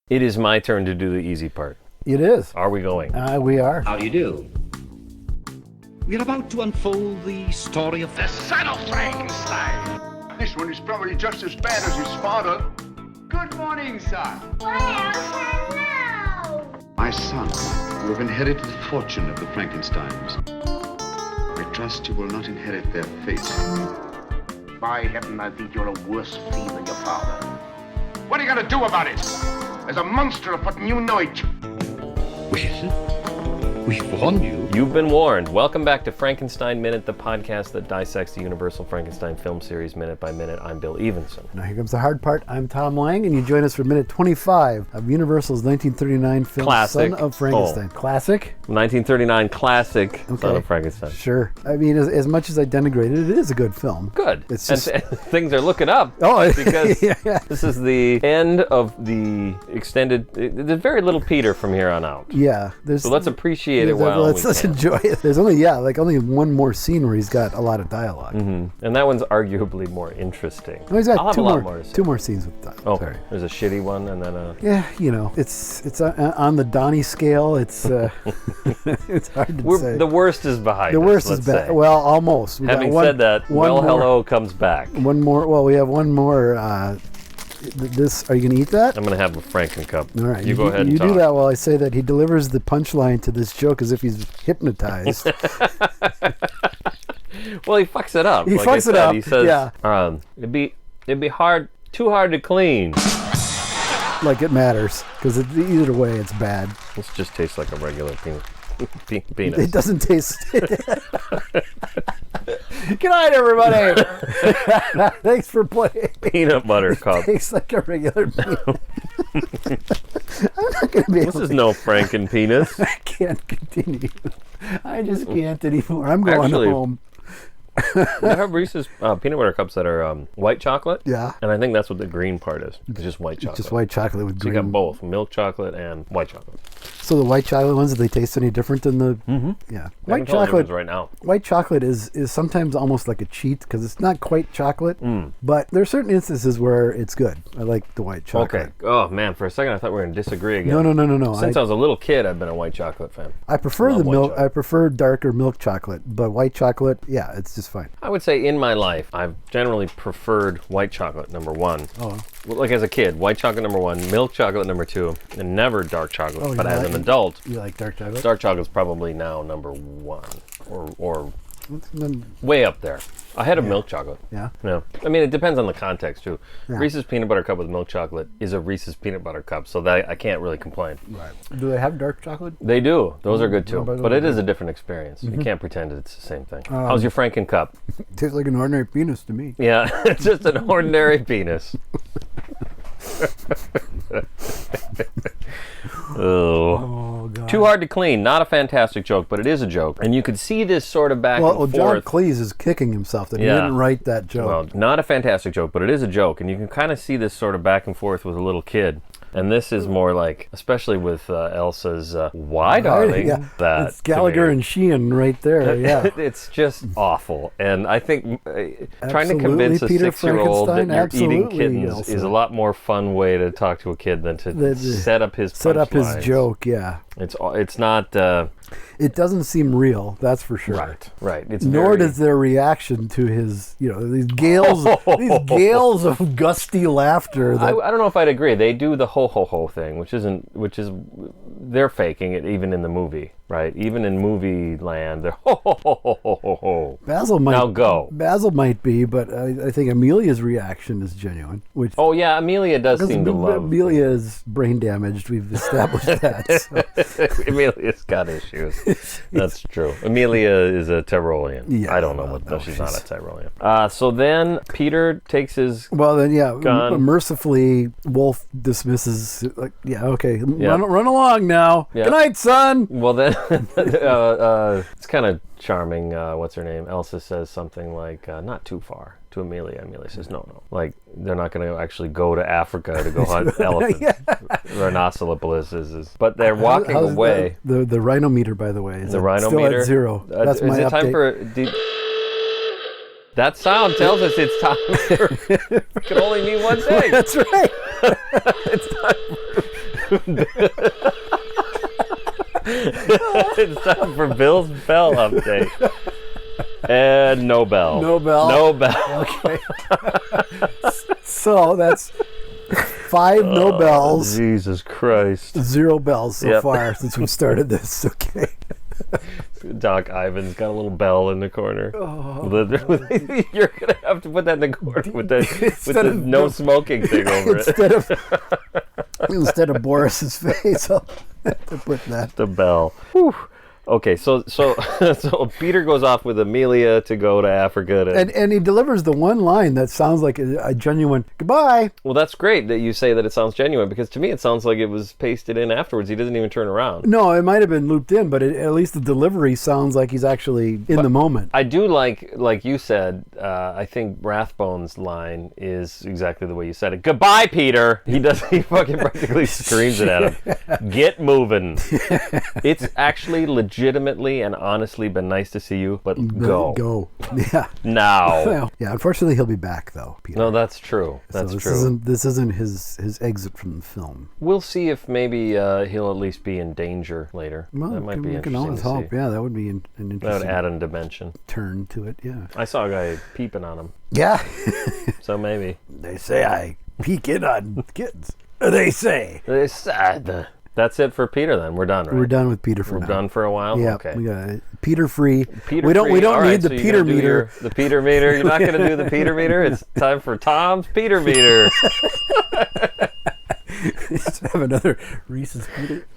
It is my turn to do the easy part. It is. Are we going? We are. How do you do? We're about to unfold the story of the son of Frankenstein. This one is probably just as bad as his father. Good morning, son. Well, hello. My son, you have inherited the fortune of the Frankensteins. I trust you will not inherit their fate. By heaven, I think you're a worse fiend than your father. What are you gonna do about it? There's a monster afoot and you know it. Well, we've warned you. You've been warned. Welcome back to Frankenstein Minute, the podcast that dissects the Universal Frankenstein film series minute by minute. I'm Bill Evenson. Now here comes the hard part. I'm Tom Lang, and you join us for minute 25 of Universal's 1939 film Classic. Son of Frankenstein. Classic? 1939 classic Son of Frankenstein. Sure. I mean, as much as I denigrate it, it is a good film. Good. It's just... and things are looking up. Oh, because yeah. This is the end of the extended... There's very little Peter from here on out. Yeah. So let's appreciate it while let's enjoy it. There's only one more scene where he's got a lot of dialogue. Mm-hmm. And that one's arguably more interesting. No, he's got I'll have a lot more to say. two more scenes with dialogue. Okay. Sorry. There's a shitty one and then a... Yeah, you know, it's on the Donnie scale. It's it's hard to say. The worst is behind The us, worst is let's bad. say. Well, almost. Having said that, Well Hello comes back. One more. Well, we have one more. This. Are you going to eat that? I'm going to have a Franken cup. All right. You go ahead and You talk. do that while I say that he delivers the punchline to this joke as if he's hypnotized. Well, he fucks it up. He like fucks I it said, up, He says, yeah. it'd be too hard to clean. Like it matters, because either way, it's bad. This just tastes like a regular penis. It doesn't taste. Good night, everybody. Thanks for playing. Peanut butter cup. Tastes like a regular peanut. I'm not going to be able This is no Franken penis. I can't continue. I just can't anymore. I'm going home. They have Reese's peanut butter cups that are white chocolate. Yeah. And I think that's what the green part is. It's just white chocolate. Just white chocolate with So green. you got both, milk chocolate and white chocolate. So the white chocolate ones, do they taste any different than the... Mm-hmm. Yeah. I White can tell the chocolate... difference right now. White chocolate is sometimes almost like a cheat because it's not quite chocolate, but there are certain instances where it's good. I like the white chocolate. Okay. Oh, man, for a second I thought we were going to disagree again. No. Since I was a little kid, I've been a white chocolate fan. I prefer Love the white milk. chocolate. I prefer darker milk chocolate, but white chocolate, yeah, it's just fine. I would say in my life, I've generally preferred white chocolate, number one. Oh. Well, like as a kid, white chocolate, number one, milk chocolate, number two, and never dark chocolate. Oh, but you as like- an adult, You like dark chocolate? dark chocolate's probably now number one, or Then- way up there. Ahead of milk chocolate. Yeah. No. I mean, it depends on the context, too. Yeah. Reese's peanut butter cup with milk chocolate is a Reese's peanut butter cup, so that I can't really complain. Right. Do they have dark chocolate? They do. Those are good, too. What about But those? it is a different experience. Mm-hmm. You can't pretend it's the same thing. How's your Franken cup? Tastes like an ordinary penis to me. Yeah, it's just an ordinary penis. Oh, God. Too hard to clean. Not a fantastic joke, but it is a joke. And you could see this sort of back Well, and John forth. Cleese is kicking himself that he Yeah. didn't write that joke. Well, not a fantastic joke, but it is a joke. And you can kind of see this sort of back and forth with a little kid. And this is more like, especially with Elsa's, why, darling? Yeah. That It's Gallagher to me. and Sheehan right there. Yeah. It's just awful. And I think trying to Absolutely, convince a Peter 6-year-old that Frankenstein, you're eating absolutely, kittens Elsa. is a lot more fun way to talk to a kid than to set up his punchlines. joke. Yeah. It's not... It doesn't seem real, that's for sure. Right. It's Nor very, does their reaction to his, these gales of gusty laughter. I That, don't know if I'd agree. They do the ho ho ho thing, which is they're faking it even in the movie, right? Even in movie land, they're ho ho ho ho ho ho ho. Basil might Now go. Basil might be, but I think Amelia's reaction is genuine. Which Oh yeah, Amelia does because seem to love. Amelia is brain damaged. We've established that. So. Amelia's got issues. That's true. Amelia is a Tyrolean. Yeah, I don't know what. No, she's not a Tyrolean. So then Peter takes his. Well, then, yeah, Gone. Mercifully, Wolf dismisses, like, yeah, okay, Yeah. Run along now. Yeah. Good night, son. Well then, it's kind of charming. What's her name? Elsa says something like, "Not too far." To Amelia. Amelia says, no. Like, they're not going to actually go to Africa to go hunt elephants. Rhinoceros. But they're walking How's away. The rhino meter, by the way. Is The it rhino still meter? at 0. That's my is it update. time for... That sound tells us it's time for... It can only mean one thing. That's right. It's time It's time for Bill's Bell update. And no bell. No bell. No bell. Okay. So that's 5 no bells, Jesus Christ. 0 bells so Yep. far since we started this. Okay. Doc Ivan's got a little bell in the corner. Oh. You're going to have to put that in the corner with the of no smoking thing over it. Instead of Boris's face, I'll have to put that. The bell. Whew. Okay, so Peter goes off with Amelia to go to Africa. And he delivers the one line that sounds like a genuine goodbye. Well, that's great that you say that it sounds genuine, because to me it sounds like it was pasted in afterwards. He doesn't even turn around. No, it might have been looped in, but at least the delivery sounds like he's actually in the moment. I do like you said, I think Rathbone's line is exactly the way you said it. Goodbye, Peter! He fucking practically screams it at him. Get moving. It's actually legitimately and honestly been nice to see you, but go. Go. Yeah. Now. Well, yeah, unfortunately he'll be back though, Peter. No, that's true. That's so this true. This isn't his exit from the film. We'll see if maybe he'll at least be in danger later. Well, that might be we can interesting always to hope. see. Yeah, that would be an That would interesting add a dimension. turn to it. Yeah. I saw a guy peeping on him, Yeah. so maybe. They say I peek in on kids. They say. They said. That's it for Peter then. We're done, right? We're done with Peter for We're now. done for a while? Yeah, Okay. we got it. Peter free. Peter we don't free. All right, need the so you're Peter gonna do meter. the Peter meter. You're not going to do the Peter meter. It's time for Tom's Peter meter. Let's have another Reese's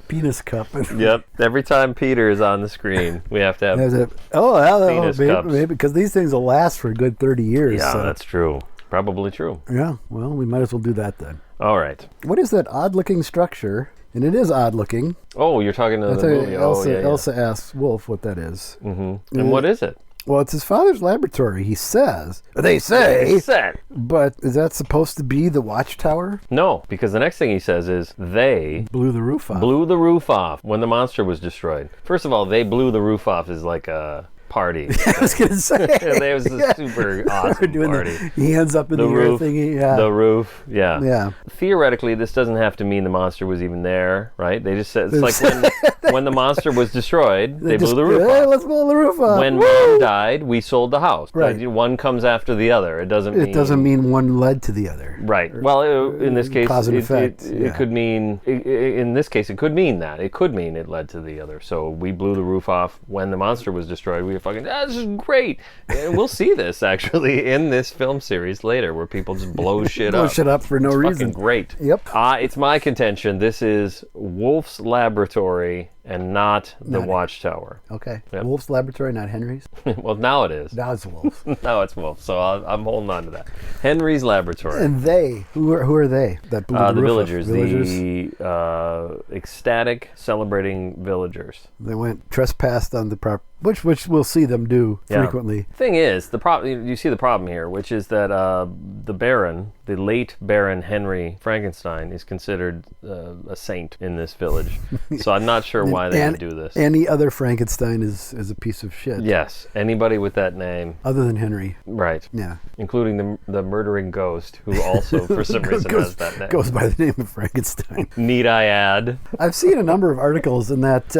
penis cup. Yep. Every time Peter is on the screen, we have to have. Penis maybe cups. because these things will last for a good 30 years. Yeah, so. that's true. Probably true. Yeah, well, we might as well do that then. All right. What is that odd-looking structure? And it is odd-looking. Oh, you're talking to That's the how movie. Elsa, Oh, yeah. Elsa asks Wolf what that is. Mm-hmm. And what is it? Well, it's his father's laboratory, he says. They say. Set. But is that supposed to be the watchtower? No, because the next thing he says is they Blew the roof off. blew the roof off when the monster was destroyed. First of all, they blew the roof off is like a party. I was going to say. It was a super awesome We're doing party. the hands up in the, air roof, thingy. Yeah. The roof, yeah. Yeah. Theoretically, this doesn't have to mean the monster was even there, right? They just said, it's like when the monster was destroyed, they blew the roof Hey, off. let's blow the roof off. When Woo! Mom died, we sold the house. Right. One comes after the other. It doesn't mean one led to the other. Right. Well, in this case, Cause and effect, it yeah. could mean. In this case, it could mean that. It could mean it led to the other. So we blew the roof off when the monster was destroyed. We were fucking. This is great. And we'll see this actually in this film series later, where people just blow shit Blow up. shit up for no It's reason. fucking great. Yep. It's my contention. This is Wolf's laboratory and not the Not it. Watchtower. Okay. Yep. Wolf's laboratory, not Henry's. Well, now it is. Now it's Wolf. Now it's Wolf. So I'm holding on to that. Henry's laboratory. And they, who are they? That blew the The roof off? villagers, the ecstatic, celebrating villagers. They went trespassed on the property, which we'll see them do Yeah. frequently. Thing is, you see the problem here, which is that the Baron, the late Baron Henry Frankenstein, is considered a saint in this village. So I'm not sure why they would do this. Any other Frankenstein is a piece of shit. Yes, anybody with that name, Other than Henry. right? Yeah. Including the murdering ghost, who also for some reason has that name. Goes by the name of Frankenstein. Need I add? I've seen a number of articles in that,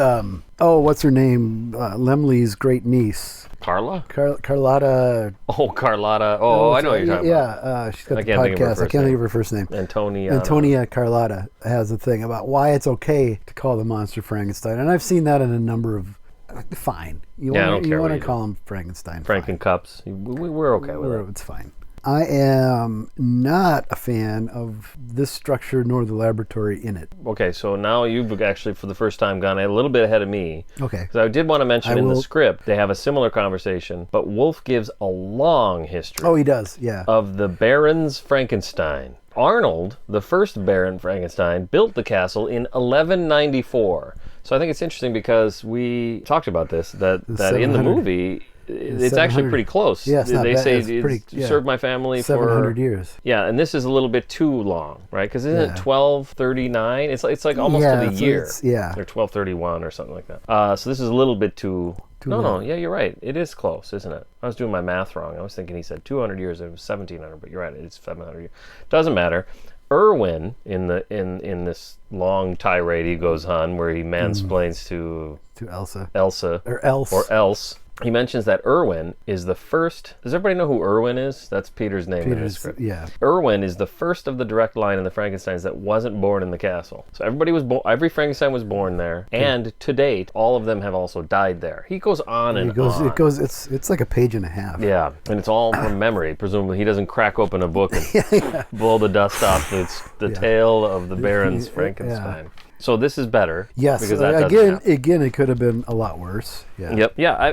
what's her name? Lemley's great niece. Carla? Carlotta. Oh, Carlotta. Oh, I know what you're talking about. Yeah, she's got I the can't think of her podcast. I first can't name. think of her first name. Antonia Carlotta has a thing about why it's okay to call the monster Frankenstein, and I've seen that in a number of. Fine, you Yeah, I want don't care to what you call him Frankenstein. Franken cups. We're okay with it. It's fine. I am not a fan of this structure nor the laboratory in it. Okay, so now you've actually, for the first time, gone a little bit ahead of me. Okay. So I did want to mention in the will- script, they have a similar conversation, but Wolf gives a long history Oh, he does. Yeah. of the Baron's Frankenstein. Arnold, the first Baron Frankenstein, built the castle in 1194. So I think it's interesting because we talked about this, that in the 700 movie, it's actually 700 pretty close. Yeah, it's not they bad. say It's pretty- yeah. served my family 700 for years. Yeah, and this is a little bit too long, right? Because isn't it Yeah. 1239? It's like almost Yeah, to the so year. it's- yeah. Or 1231 or something like that. So this is a little bit too. No, yeah, you're right. It is close, isn't it? I was doing my math wrong. I was thinking he said 200 years. It was 1700, but you're right. It's 700 years. Doesn't matter. Irwin, in this long tirade he goes on where he mansplains to Elsa. Or else. He mentions that Irwin is the first. Does everybody know who Irwin is? That's Peter's name in the script. Yeah. Irwin is the first of the direct line in the Frankensteins that wasn't born in the castle. So everybody was born. Every Frankenstein was born there, and to date, all of them have also died there. He goes on and on. It's like a page and a half. Yeah, and it's all from memory. Presumably, he doesn't crack open a book and blow the dust off the tale of the Baron's Frankenstein. Yeah. So this is better. Yes. Because that doesn't happen. Again, it could have been a lot worse. Yeah. Yep. Yeah.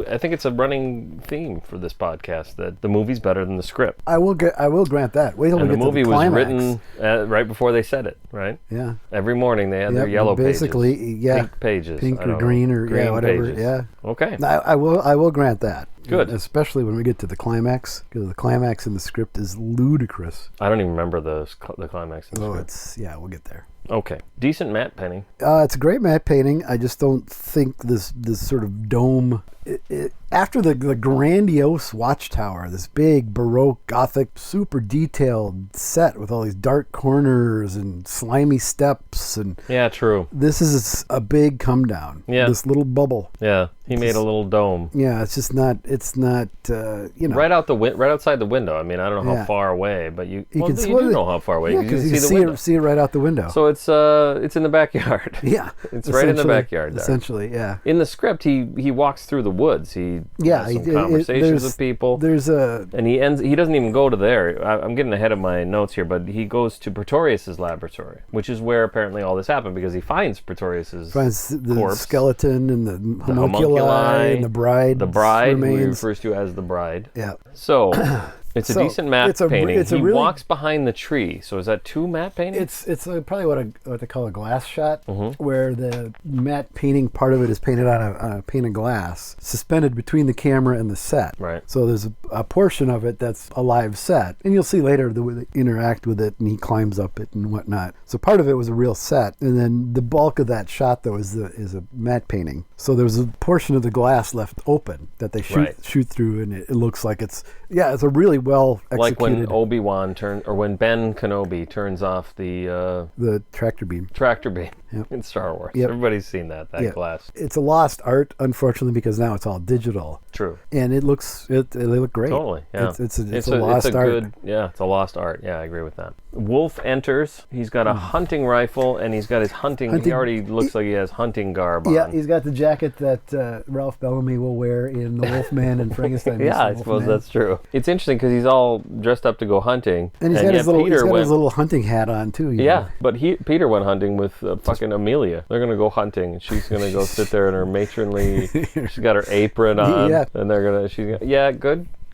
I think it's a running theme for this podcast that the movie's better than the script. I will grant that. Wait till we get to the climax. The movie was written right before they said it, right? Yeah. Every morning they had their yellow basically, pages. yeah. Pink pages. Pink or green or green whatever. pages. Yeah. Okay. I will grant that. Good. Especially when we get to the climax, because the climax in the script is ludicrous. I don't even remember the climax in the script. We'll get there. Okay. Decent matte painting. It's a great matte painting. I just don't think this sort of dome... after the grandiose watchtower, this big Baroque, Gothic, super detailed set with all these dark corners and slimy steps, and yeah, true. This is a big come down. Yeah, this little bubble. Yeah, he made a little dome. Yeah, it's just not. It's not. Right outside the window. I mean, I don't know how far away, but you do know how far away. Yeah, because you can see it right out the window. So it's in the backyard. Yeah, it's right in the backyard. There. Essentially, yeah. In the script, he walks through the woods. He has some conversations with people. And he doesn't even go to there. I'm getting ahead of my notes here, but he goes to Pretorius's laboratory, which is where apparently all this happened, because he finds Pretorius's corpse, skeleton and the homunculi and the bride. The bride, remains. who he refers to as the bride. Yeah. So it's a decent matte painting. He really, walks behind the tree. So is that two matte paintings? It's probably what they call a glass shot, where the matte painting part of it is painted on a pane of glass, suspended between the camera and the set. Right. So there's a portion of it that's a live set, and you'll see later the way they interact with it, and he climbs up it and whatnot. So part of it was a real set, and then the bulk of that shot though is a matte painting. So there's a portion of the glass left open that they shoot through, and it looks like it's a really well executed. Like when Obi-Wan when Ben Kenobi turns off the tractor beam. In Star Wars. Yep. Everybody's seen that glass. It's a lost art, unfortunately, because now it's all digital. True. And they look great. Totally. Yeah. It's a lost art. It's a lost art. Yeah, I agree with that. Wolf enters. He's got a hunting rifle, and he's got his hunting. He already looks like he has hunting garb on. Yeah, he's got the jacket that Ralph Bellamy will wear in The Wolfman and Frankenstein. Yeah, I suppose that's true. It's interesting because he's all dressed up to go hunting, and he's got his little hunting hat on too. But Peter went hunting with fucking Amelia. They're gonna go hunting, and she's gonna go sit there in her matronly. She's got her apron on, and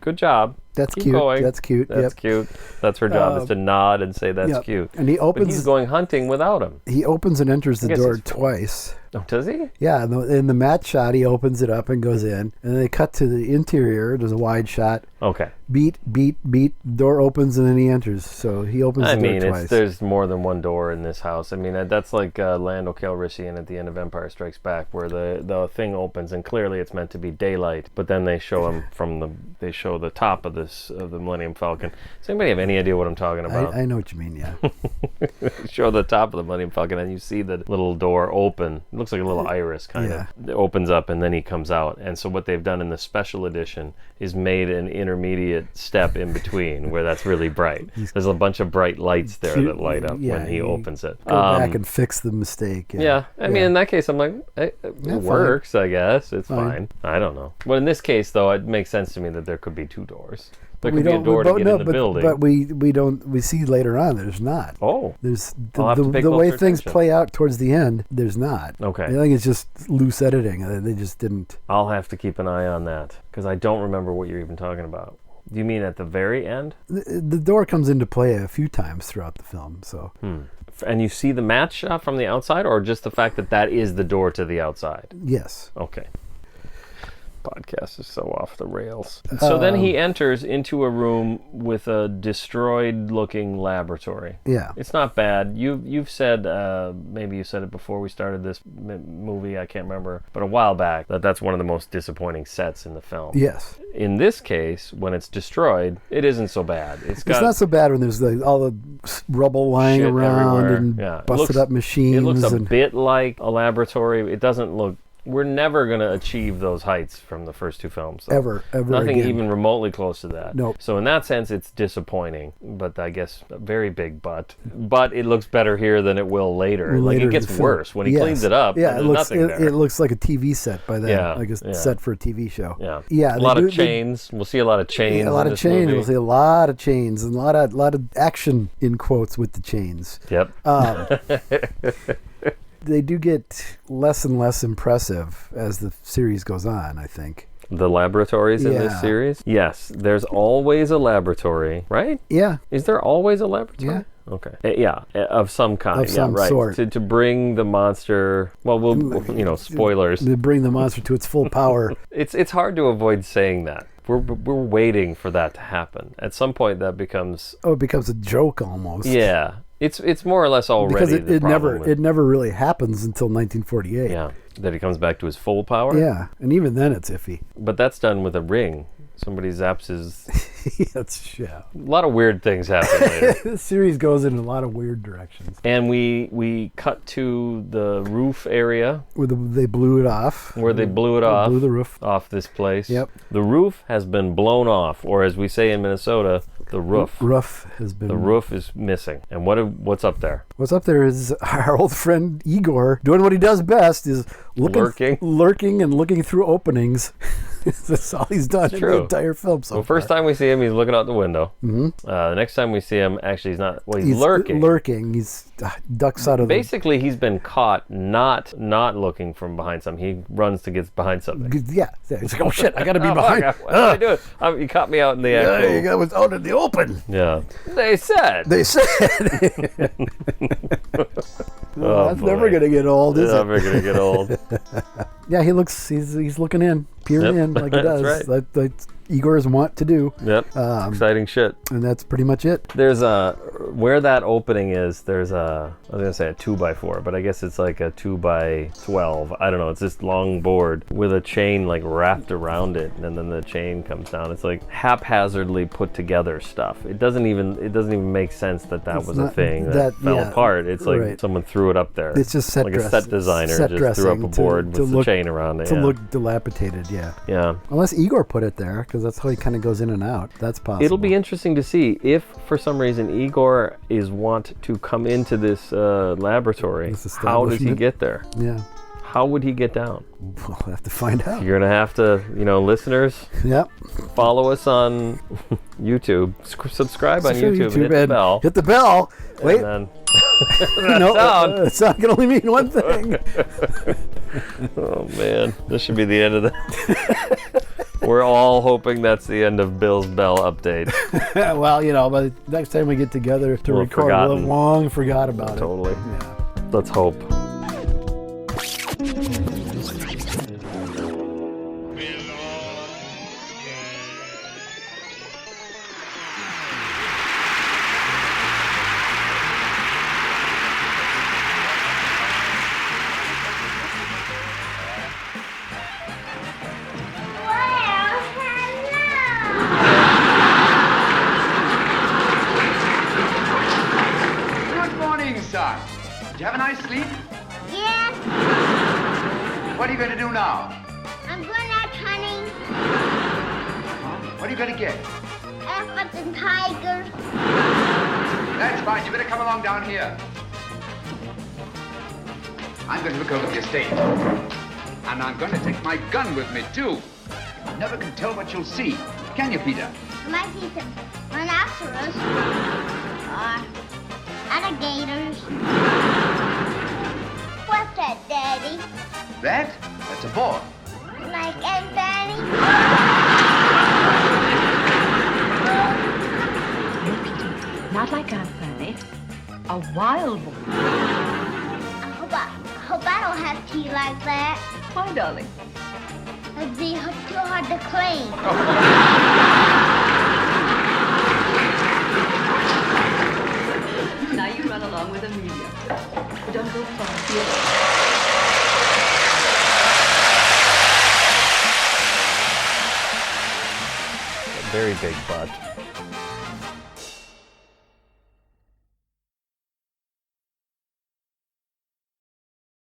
good job. That's Keep cute. Going. That's cute. That's cute. That's her job, is to nod and say that's cute. And he's going hunting without him. He opens and enters the door twice. Oh, does he? Yeah, in the matte shot, he opens it up and goes in. And then they cut to the interior. There's a wide shot. Okay. Beat. Door opens and then he enters. So he opens the door twice. There's more than one door in this house. I mean, that's like Lando Calrissian at the end of Empire Strikes Back, where the thing opens and clearly it's meant to be daylight, but then they show him they show the top of the Millennium Falcon. Does anybody have any idea what I'm talking about? I know what you mean. Yeah. Show the top of the Millennium Falcon and you see the little door open. It looks like a little iris kind of. It opens up and then he comes out. And so what they've done in the special edition is made an intermediate step in between where that's really bright. There's a bunch of bright lights there that light up when he opens it. Go back and fix the mistake. I mean, in that case, I'm like, it works, I guess. It's fine. I don't know. But in this case, though, it makes sense to me that there could be two doors. There could be a door to get in the building. But we see later on there's not. Oh. There's the way things play out towards the end, there's not. Okay. I think it's just loose editing. They just didn't. I'll have to keep an eye on that because I don't remember what you're even talking about. Do you mean at the very end? The door comes into play a few times throughout the film, so. And you see the matte shot from the outside, or just the fact that is the door to the outside? Yes. Okay. podcast is so off the rails. So then he enters into a room with a destroyed-looking laboratory. Yeah. It's not bad. You've said, maybe you said it before we started this movie, I can't remember, but a while back, that's one of the most disappointing sets in the film. Yes. In this case, when it's destroyed, it isn't so bad. It's not so bad when there's all the rubble lying shit around everywhere. and Yeah. busted up machines. It looks a and bit like a laboratory. It doesn't look... We're never going to achieve those heights from the first two films. Though. Ever Nothing again. even remotely close to that. Nope. So in that sense, it's disappointing, but I guess a very big but. But it looks better here than it will later. Like, Later it gets in the film. worse. When he Yes. cleans it up, yeah, there's it looks nothing there. it looks like a TV set by then. Yeah, Like a yeah. set for a TV show. Yeah. Yeah. A lot of chains. We'll see a lot of chains. A lot in of this chains. movie. We'll see a lot of chains and a lot of action in quotes with the chains. Yep. They do get less and less impressive as the series goes on, I think. The laboratories in this Yeah. series? Yes. There's always a laboratory, right? Yeah. Is there always a laboratory? Yeah. Okay. Yeah, of some kind. Of some yeah, right. sort. To bring the monster. Well, we'll spoilers. They bring the monster to its full power. It's hard to avoid saying that. We're waiting for that to happen. At some point, that becomes It becomes a joke almost. yeah. It's more or less already Because the problem with- it never really happens until 1948. yeah, that he comes back to his full power. Yeah, and even then it's iffy. But that's done with a ring. Somebody zaps his. That's yeah. A lot of weird things happen later. This series goes in a lot of weird directions. And we cut to the roof area Where they blew it off. where they blew it They off. blew the roof. Off this place. Yep. The roof has been blown off, or as we say in Minnesota, the roof. Roof has been. The roof is missing. And what's up there? What's up there is our old friend Igor doing what he does best: is lurking, and looking through openings. That's all he's done in the entire film so far. First time we see him, he's looking out the window. Mm-hmm. The next time we see him, actually, he's not. Well, he's lurking. Lurking. He's ducks out of. Basically, he's been caught not looking from behind something. He runs to get behind something. Yeah. He's like, oh shit, I got to be behind. What am I doing? You caught me out in the actual. Yeah, I was out in the open. Yeah. They said. Well, that's never going to get old, is it? Never going to get old. Yeah, he's looking in, peering in like he does. That's right. That's Igor's want to do. Yep. Exciting shit. And that's pretty much it. There's where that opening is, there's I was going to say a 2x4, but I guess it's like a 2x12. I don't know. It's this long board with a chain like wrapped around it, and then the chain comes down. It's like haphazardly put together stuff. It doesn't even make sense that was a thing that fell apart. It's like someone threw it up there. It's just set like a set designer just threw up a board with the chain around it. To look dilapidated, yeah. Yeah. Unless Igor put it there, because that's how he kind of goes in and out. That's possible. It'll be interesting to see if, for some reason, Igor is want to come into this laboratory. How does he get there? Yeah. How would he get down? We'll have to find out. You're going to have to, listeners, yep. Follow us on YouTube. Subscribe on YouTube and hit the bell. Hit the bell. Wait. And then it's not going to only mean one thing. Oh, man. This should be the end of the... We're all hoping that's the end of Bill's Bell update. Well, by the next time we get together to record, we'll have long forgot about it. Totally. Yeah. Let's hope. Did you have a nice sleep? Yes. What are you going to do now? I'm going out hunting. Huh? What are you going to get? Elephants and tigers. That's fine. You better come along down here. I'm going to look over the estate. And I'm going to take my gun with me, too. You never can tell what you'll see. Can you, Peter? I might see some rhinoceros. Or alligators. What's that, Daddy? That's a boar. Like Aunt Fanny? No, Peter, not like Aunt Fanny. A wild one. I hope I don't have teeth like that. Why, darling? It'd be too hard to clean. Now you run along with Amelia. Don't go far. Very big butt.